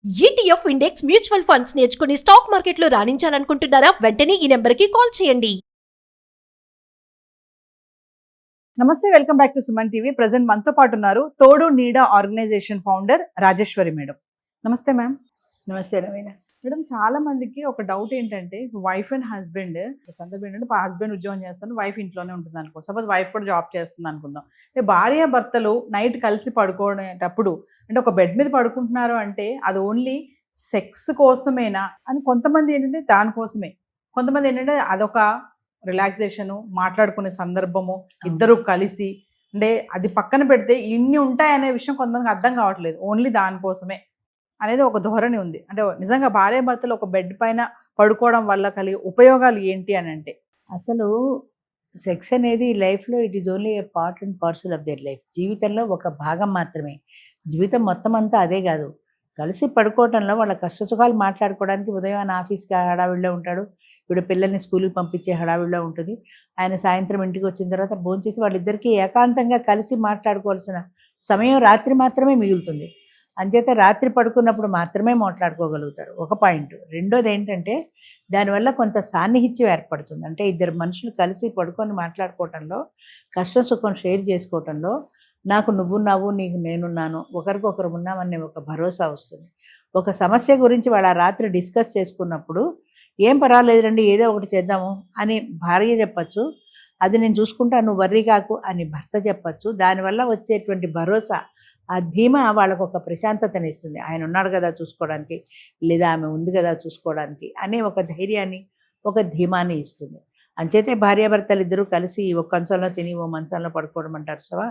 ETF index mutual funds నేర్చుకుని stock మార్కెట్లో రాణించాలనుకుంటున్నారా? వెంటనే ఈ నెంబర్కి కాల్ చేయండి. నమస్తే, welcome back to Suman TV. Present మనతో పాటు ఉన్నారు తోడు నీడ ఆర్గనైజేషన్ ఫౌండర్ రాజేశ్వరి మేడం. నమస్తే మ్యామ్. నమస్తే రవీణ. మేడం, చాలా మందికి ఒక డౌట్ ఏంటంటే వైఫ్ అండ్ హస్బెండ్ సందర్భం ఏంటంటే హస్బెండ్ ఉద్యోగం చేస్తాను, వైఫ్ ఇంట్లోనే ఉంటుంది అనుకో. సపోజ్ వైఫ్ కూడా జాబ్ చేస్తుంది అనుకుందాం. అంటే భార్య భర్తలు నైట్ కలిసి పడుకునేటప్పుడు అంటే ఒక బెడ్ మీద పడుకుంటున్నారు అంటే అది ఓన్లీ సెక్స్ కోసమేనా అని కొంతమంది ఏంటంటే దానికోసమే, కొంతమంది ఏంటంటే అదొక రిలాక్సేషను, మాట్లాడుకునే సందర్భము, ఇద్దరు కలిసి. అంటే అది పక్కన పెడితే ఇన్ని ఉంటాయనే విషయం కొంతమందికి అర్థం కావట్లేదు. ఓన్లీ దానికోసమే అనేది ఒక ధోరణి ఉంది. అంటే నిజంగా భార్య భర్తలు ఒక బెడ్ పైన పడుకోవడం వల్ల కలిగే ఉపయోగాలు ఏంటి అని అంటే, అసలు సెక్స్ అనేది లైఫ్లో it is only A part and parcel of their life. జీవితంలో ఒక భాగం మాత్రమే. జీవితం మొత్తం అంతా అదే కాదు. కలిసి పడుకోవటంలో వాళ్ళ కష్ట సుఖాలు మాట్లాడుకోవడానికి ఉదయం ఆఫీస్కి హడావిడిలో ఉంటాడు, ఇప్పుడు పిల్లల్ని స్కూల్కి పంపించే హడావిడిలో ఉంటుంది. ఆయన సాయంత్రం ఇంటికి వచ్చిన తర్వాత భోంచేసి వాళ్ళిద్దరికీ ఏకాంతంగా కలిసి మాట్లాడుకోవాల్సిన సమయం రాత్రి మాత్రమే మిగులుతుంది. అంచేత రాత్రి పడుకున్నప్పుడు మాత్రమే మాట్లాడుకోగలుగుతారు. ఒక పాయింట్. రెండోది ఏంటంటే దానివల్ల కొంత సాన్నిహిత్యం ఏర్పడుతుంది. అంటే ఇద్దరు మనుషులు కలిసి పడుకొని మాట్లాడుకోవటంలో, కష్టం సుఖం షేర్ చేసుకోవటంలో నాకు నువ్వున్నావు, నీకు నేనున్నాను, ఒకరికొకరు ఉన్నామనే ఒక భరోసా వస్తుంది. ఒక సమస్య గురించి వాళ్ళ రాత్రి డిస్కస్ చేసుకున్నప్పుడు ఏం పర్వాలేదురండి, ఏదో ఒకటి చేద్దాము అని భార్య చెప్పచ్చు, అది నేను చూసుకుంటా నువ్వు వర్రీ కాకు అని భర్త చెప్పచ్చు. దానివల్ల వచ్చేటువంటి భరోసా, ఆ ధీమా వాళ్ళకు ఒక ప్రశాంతతని ఇస్తుంది. ఆయన ఉన్నాడు కదా చూసుకోవడానికి, లేదా ఆమె ఉంది కదా చూసుకోవడానికి అనే ఒక ధైర్యాన్ని, ఒక ధీమాన్ని ఇస్తుంది. అంచేతే భార్యాభర్తలు ఇద్దరూ కలిసి ఒక కంచంలో తిని ఓ మంచంలో పడుకోవడం అంటారు సవా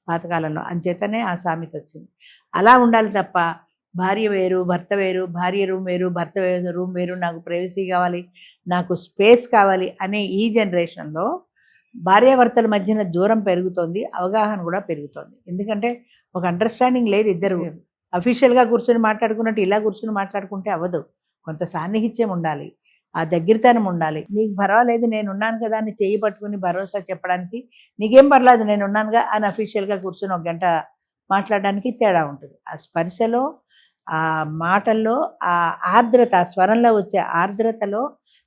పాతకాలంలో. అంచేతనే ఆ సామెత వచ్చింది. అలా ఉండాలి తప్ప భార్య వేరు భర్త వేరు, భార్య రూమ్ వేరు భర్త రూమ్ వేరు, నాకు ప్రైవసీ కావాలి, నాకు స్పేస్ కావాలి అనే ఈ జనరేషన్లో భార్యాభర్తల మధ్యన దూరం పెరుగుతోంది, అవగాహన కూడా పెరుగుతోంది. ఎందుకంటే ఒక అండర్స్టాండింగ్ లేదు. ఇద్దరు అఫీషియల్గా కూర్చొని మాట్లాడుకున్నట్టు ఇలా కూర్చొని మాట్లాడుకుంటే అవ్వదు. కొంత సాన్నిహిత్యం ఉండాలి, ఆ దగ్గరతనం ఉండాలి. నీకు పర్వాలేదు నేనున్నాను కదా అని చేయి పట్టుకుని భరోసా చెప్పడానికి, నీకేం పర్లేదు నేనున్నానుగా అని అఫీషియల్గా కూర్చొని ఒక గంట మాట్లాడడానికి తేడా ఉంటుంది. ఆ స్పర్శలో, ఆ మాటల్లో, ఆ ఆర్ద్రత, ఆ స్వరంలో వచ్చే ఆర్ద్రతలో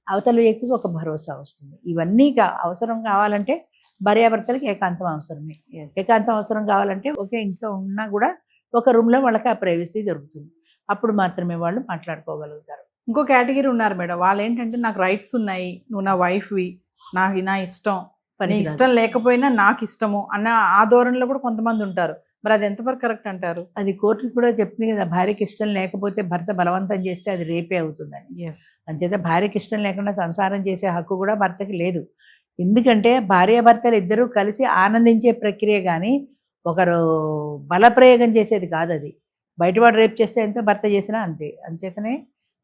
అవతల వ్యక్తికి ఒక భరోసా వస్తుంది. ఇవన్నీ అవసరం కావాలంటే భార్యాభర్తలకి ఏకాంతం అవసరమే. ఏకాంతం అవసరం కావాలంటే ఒకే ఇంట్లో ఉన్నా కూడా ఒక రూమ్లో వాళ్ళకి ఆ ప్రైవసీ దొరుకుతుంది. అప్పుడు మాత్రమే వాళ్ళు మాట్లాడుకోగలుగుతారు. ఇంకో కేటగిరీ ఉన్నారు మేడం. వాళ్ళు ఏంటంటే నాకు రైట్స్ ఉన్నాయి, నువ్వు నా వైఫ్వి, నాకు నా ఇష్టం, నీ ఇష్టం లేకపోయినా నాకు ఇష్టము అన్న ఆ ధోరణిలో కూడా కొంతమంది ఉంటారు. మరి అది ఎంతవరకు కరెక్ట్ అంటారు? అది కోర్టుకి కూడా చెప్తుంది కదా, భార్యకి ఇష్టం లేకపోతే భర్త బలవంతం చేస్తే అది రేపే అవుతుందని. అంచేత భార్యకి ఇష్టం లేకుండా సంసారం చేసే హక్కు కూడా భర్తకి లేదు. ఎందుకంటే భార్యాభర్తలు ఇద్దరూ కలిసి ఆనందించే ప్రక్రియ కానీ ఒకరు బలప్రయోగం చేసేది కాదు. అది బయటవాడు రేపు చేస్తే ఎంతో భర్త చేసినా అంతే. అంచేతనే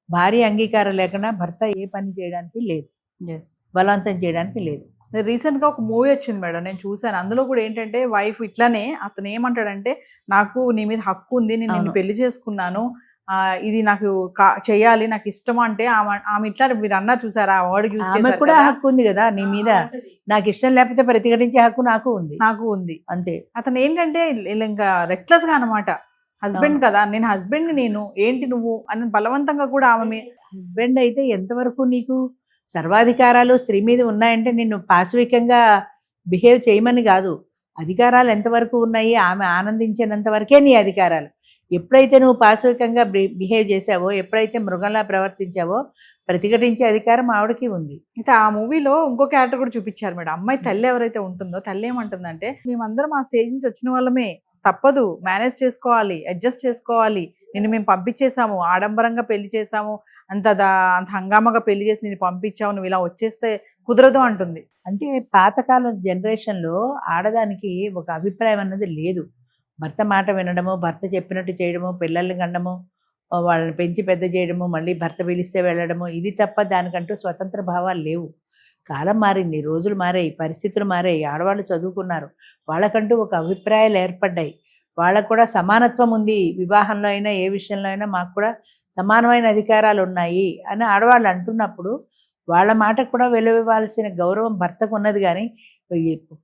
భార్య అంగీకారం లేకుండా భర్త ఏ పని చేయడానికి లేదు, బలవంతం చేయడానికి లేదు. రీసెంట్గా ఒక మూవీ వచ్చింది మేడం, నేను చూశాను. అందులో కూడా ఏంటంటే వైఫ్ ఇట్లానే, అతను ఏమంటాడంటే నాకు నీ మీద హక్కు ఉంది, నేను నిన్ను పెళ్లి చేసుకున్నాను, ఇది నాకు చెయ్యాలి, నాకు ఇష్టం అంటే ఆమె ఇట్లా మీరు అన్నారు చూసారా, ఆ వర్డ్ యూజ్ చేశారు. కూడా హక్కు ఉంది కదా నీ మీద, నాకు ఇష్టం లేకపోతే ప్రతిఘటించే హక్కు నాకు ఉంది అంతే. అతను ఏంటంటే ఇంకా రెక్లెస్ గా అనమాట, హస్బెండ్ కదా నేను హస్బెండ్, నేను ఏంటి నువ్వు అని బలవంతంగా కూడా ఆమె. హస్బెండ్ అయితే ఎంతవరకు నీకు సర్వాధికారాలు స్త్రీ మీద ఉన్నాయంటే నిన్ను పాశవికంగా బిహేవ్ చేయమని కాదు, అధికారాలు ఎంతవరకు ఉన్నాయి, ఆమె ఆనందించినంత వరకే నీ అధికారాలు. ఎప్పుడైతే నువ్వు పాశవికంగా బిహేవ్ చేసావో, ఎప్పుడైతే మృగంలా ప్రవర్తించావో ప్రతిఘటించే అధికారం ఆవిడకి ఉంది. అయితే ఆ మూవీలో ఇంకో క్యారెక్టర్ కూడా చూపించారు మేడం. అమ్మాయి తల్లి ఎవరైతే ఉంటుందో, తల్లి ఏమంటుందంటే మేమందరం ఆ స్టేజ్ నుంచి వచ్చిన వాళ్ళమే, తప్పదు, మేనేజ్ చేసుకోవాలి, అడ్జస్ట్ చేసుకోవాలి, నిన్ను మేము పంపించేసాము, ఆడంబరంగా పెళ్లి చేసాము, అంత హంగామాగా పెళ్లి చేసి నేను పంపించాము, నువ్వు ఇలా వచ్చేస్తే కుదరదు అంటుంది. అంటే పాతకాలం జనరేషన్లో ఆడదానికి ఒక అభిప్రాయం అన్నది లేదు. భర్త మాట వినడము, భర్త చెప్పినట్టు చేయడము, పిల్లల్ని కనడము, వాళ్ళని పెంచి పెద్ద చేయడము, మళ్ళీ భర్త పిలిస్తే వెళ్ళడము, ఇది తప్ప దానికంటూ స్వతంత్ర భావాలు లేవు. కాలం మారింది, రోజులు మారాయి, పరిస్థితులు మారాయి, ఆడవాళ్ళు చదువుకున్నారు, వాళ్ళకంటూ ఒక అభిప్రాయాలు ఏర్పడ్డాయి. వాళ్ళకు కూడా సమానత్వం ఉంది, వివాహంలో అయినా ఏ విషయంలో అయినా మాకు కూడా సమానమైన అధికారాలు ఉన్నాయి అని ఆడవాళ్ళు అంటున్నప్పుడు వాళ్ళ మాటకు కూడా విలువివ్వాల్సిన గౌరవం భర్తకు ఉన్నది. కానీ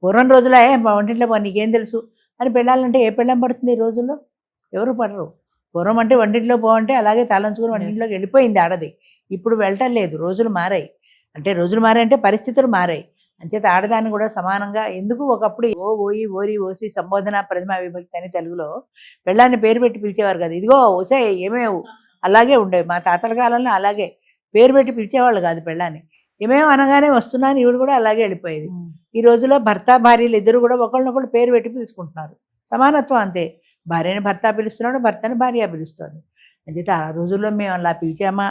పూర్వం రోజులే వంటింట్లో నీకేం తెలుసు అని పెళ్ళాలంటే ఏ పెళ్ళం పడుతుంది ఈ రోజుల్లో? ఎవరు పడరు. పూర్వం అంటే వంటింట్లో పోవంటే అలాగే తలంచుకుని వంటింట్లోకి వెళ్ళిపోయింది ఆడది. ఇప్పుడు వెళ్ళటం లేదు, రోజులు మారాయి. అంటే రోజులు మారాయంటే పరిస్థితులు మారాయి. అంచేత ఆడదాన్ని కూడా సమానంగా ఎందుకు ఒకప్పుడు ఓయి ఓరి ఓసి సంబోధన ప్రథమ విభక్తి అని తెలుగులో పెళ్ళాన్ని పేరు పెట్టి పిలిచేవారు కదా. ఇదిగో ఓసే ఏమేవు అలాగే ఉండేవి. మా తాతల కాలంలో అలాగే పేరు పెట్టి పిలిచేవాళ్ళు కాదు పెళ్ళాన్ని. ఏమేమో అనగానే వస్తున్నాను ఈవిడ కూడా అలాగే వెళ్ళిపోయేది. ఈ రోజుల్లో భర్త భార్యలు ఇద్దరు కూడా ఒకళ్ళనొకళ్ళు పేరు పెట్టి పిలుచుకుంటున్నారు. సమానత్వం అంతే. భార్యని భర్త పిలుస్తున్నాడు, భర్తని భార్య పిలుస్తుంది. అంచేత ఆ రోజుల్లో మేము అలా పిలిచామా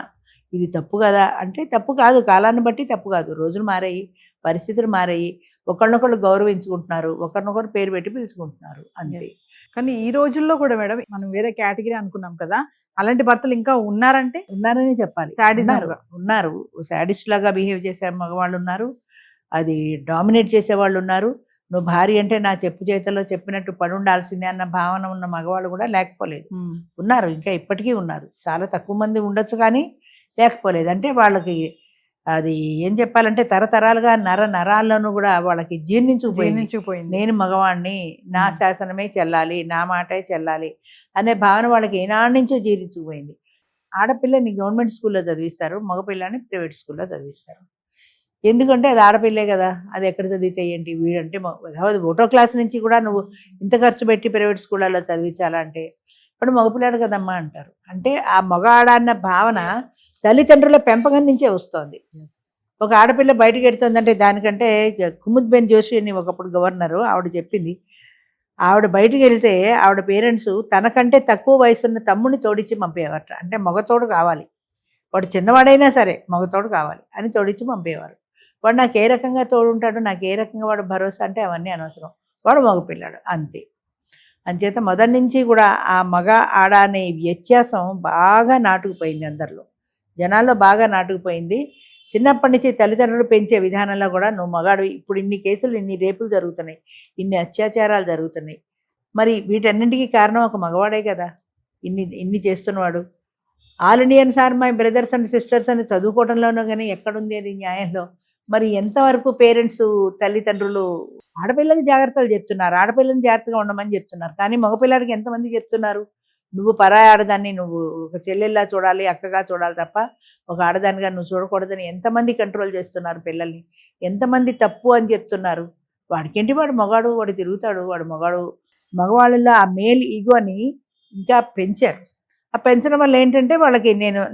ఇది తప్పు కదా అంటే తప్పు కాదు, కాలాన్ని బట్టి తప్పు కాదు. రోజులు మారాయి, పరిస్థితులు మారాయి, ఒకళ్ళనొకళ్ళు గౌరవించుకుంటున్నారు, ఒకరినొకరు పేరు పెట్టి పిలుచుకుంటున్నారు అంతే. కానీ ఈ రోజుల్లో కూడా మేడం మనం వేరే కేటగిరీ అనుకున్నాం కదా, అలాంటి భర్తలు ఇంకా ఉన్నారంటే ఉన్నారని చెప్పాలి. ఉన్నారు శాడిస్ట్ లాగా బిహేవ్ చేసే మగవాళ్ళు ఉన్నారు, అది డామినేట్ చేసేవాళ్ళు ఉన్నారు. నువ్వు భార్య అంటే నా చెప్పు చేతిలో చెప్పినట్టు పడి ఉండాల్సిందే అన్న భావన ఉన్న మగవాళ్ళు కూడా లేకపోలేదు. ఉన్నారు, ఇంకా ఇప్పటికీ ఉన్నారు. చాలా తక్కువ మంది ఉండొచ్చు కానీ లేకపోలేదు. అంటే వాళ్ళకి అది ఏం చెప్పాలంటే తరతరాలుగా నరాల్లోనూ కూడా వాళ్ళకి జీర్ణించుకుపోయింది. నేను మగవాణ్ణి, నా శాసనమే చెల్లాలి, నా మాటే చెల్లాలి అనే భావన వాళ్ళకి ఏనాటి నుంచో జీర్ణించుకుపోయింది. ఆడపిల్లని గవర్నమెంట్ స్కూల్లో చదివిస్తారు, మగపిల్లని ప్రైవేట్ స్కూల్లో చదివిస్తారు. ఎందుకంటే అది ఆడపిల్లే కదా, అది ఎక్కడ చదివితే ఏంటి, వీడంటే ఒకటో క్లాస్ నుంచి కూడా నువ్వు ఇంత ఖర్చు పెట్టి ప్రైవేట్ స్కూళ్ళలో చదివించాలంటే ఇప్పుడు మగపిల్లాడు కదమ్మా అంటారు. అంటే ఆ మగ ఆడ అన్న భావన తల్లిదండ్రుల పెంపకం నుంచే వస్తుంది. ఒక ఆడపిల్ల బయటకు ఎడుతుందంటే దానికంటే కుముద్బెన్ జోషి అని ఒకప్పుడు గవర్నరు ఆవిడ చెప్పింది, ఆవిడ బయటకు వెళ్తే ఆవిడ పేరెంట్స్ తనకంటే తక్కువ వయసున్న తమ్ముడిని తోడిచ్చి పంపేవారట. అంటే మగతోడు కావాలి, వాడు చిన్నవాడైనా సరే మగతోడు కావాలి అని తోడిచ్చి పంపేవారు. వాడు నాకు ఏ రకంగా తోడుంటాడు, నాకు ఏ రకంగా వాడు భరోసా అంటే అవన్నీ అనవసరం, వాడు మగపిల్లాడు అంతే. అంచేత మొదటి నుంచి కూడా ఆ మగ ఆడ అనే వ్యత్యాసం బాగా నాటుకుపోయింది, అందరిలో జనాల్లో బాగా నాటుకుపోయింది. చిన్నప్పటి నుంచి తల్లిదండ్రులు పెంచే విధానంలో కూడా నువ్వు మగాడు, ఇప్పుడు ఇన్ని కేసులు, ఇన్ని రేపులు జరుగుతున్నాయి, ఇన్ని అత్యాచారాలు జరుగుతున్నాయి, మరి వీటన్నింటికీ కారణం ఒక మగవాడే కదా. ఇన్ని చేస్తున్నవాడు. All Indian sir my brothers and sisters అని చదువుకోవడంలోనూ కానీ ఎక్కడుంది అది న్యాయంలో? మరి ఎంతవరకు పేరెంట్స్ తల్లిదండ్రులు ఆడపిల్లకి జాగ్రత్తలు చెప్తున్నారు, ఆడపిల్లని జాగ్రత్తగా ఉండమని చెప్తున్నారు, కానీ మగపిల్లడికి ఎంతమంది చెప్తున్నారు నువ్వు పరాయి ఆడదాన్ని నువ్వు ఒక చెల్లెల్లా చూడాలి, అక్కగా చూడాలి తప్ప ఒక ఆడదానిగా నువ్వు చూడకూడదని ఎంతమంది కంట్రోల్ చేస్తున్నారు పిల్లల్ని, ఎంతమంది తప్పు అని చెప్తున్నారు. వాడికేంటి, వాడు మగాడు, వాడు తిరుగుతాడు, వాడు మగాడు. మగవాళ్ళలో ఆ మేల్ ఈగోని ఇంకా పెంచారు. ఆ పెంచడం వల్ల ఏంటంటే వాళ్ళకి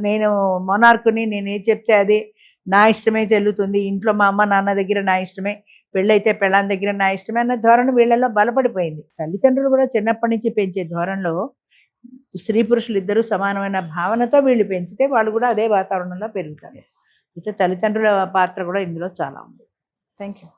నేను మొనార్కుని, నేను ఏది చెప్తే అదే నా ఇష్టమే చెల్లుతుంది, ఇంట్లో మా అమ్మ నాన్న దగ్గర నా ఇష్టమే, పెళ్ళైతే పెళ్ళాం దగ్గర నా ఇష్టమే అన్న ధోరణి వీళ్ళల్లో బలపడిపోయింది. తల్లిదండ్రులు కూడా చిన్నప్పటి నుంచి పెంచే ధోరణిలో స్త్రీ పురుషులు ఇద్దరూ సమానమైన భావనతో వీళ్ళు పెంచితే వాళ్ళు కూడా అదే వాతావరణంలో పెరుగుతారు. అయితే తల్లిదండ్రుల పాత్ర కూడా ఇందులో చాలా ఉంది. Thank you.